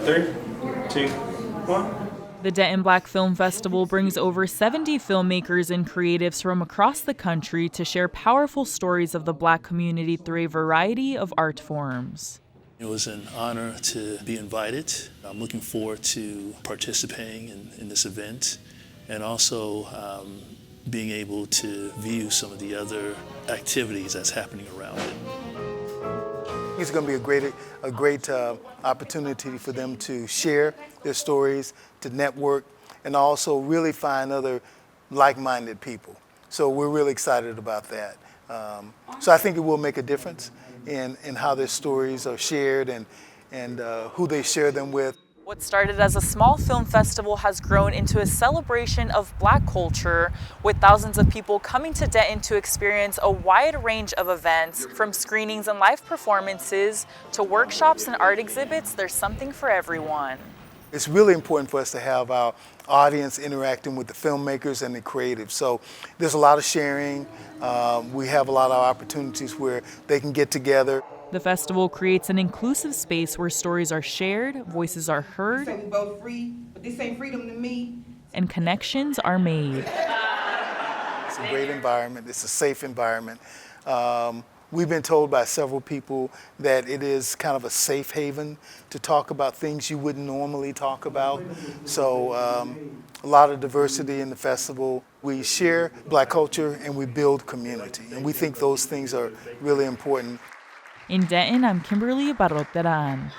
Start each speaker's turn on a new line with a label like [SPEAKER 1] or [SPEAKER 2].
[SPEAKER 1] 3, 2, 1.
[SPEAKER 2] The Denton Black Film Festival brings over 70 filmmakers and creatives from across the country to share powerful stories of the Black community through a variety of art forms.
[SPEAKER 3] It was an honor to be invited. I'm looking forward to participating in this event and also being able to view some of the other activities that's happening around it.
[SPEAKER 4] It's going to be a great opportunity for them to share their stories, to network, and also really find other like-minded people. So we're really excited about that. So I think it will make a difference in how their stories are shared and who they share them with.
[SPEAKER 2] What started as a small film festival has grown into a celebration of Black culture, with thousands of people coming to Denton to experience a wide range of events, from screenings and live performances to workshops and art exhibits. There's something for everyone.
[SPEAKER 4] It's really important for us to have our audience interacting with the filmmakers and the creatives. So there's a lot of sharing. We have a lot of opportunities where they can get together.
[SPEAKER 2] The festival creates an inclusive space where stories are shared, voices are heard,
[SPEAKER 5] we both free, but this ain't freedom to me,
[SPEAKER 2] and connections are made.
[SPEAKER 4] It's a great environment. It's a safe environment. We've been told by several people that it is kind of a safe haven to talk about things you wouldn't normally talk about. So a lot of diversity in the festival. We share Black culture and we build community. And we think those things are really important.
[SPEAKER 2] In Denton, I'm Kimberly Barroteran.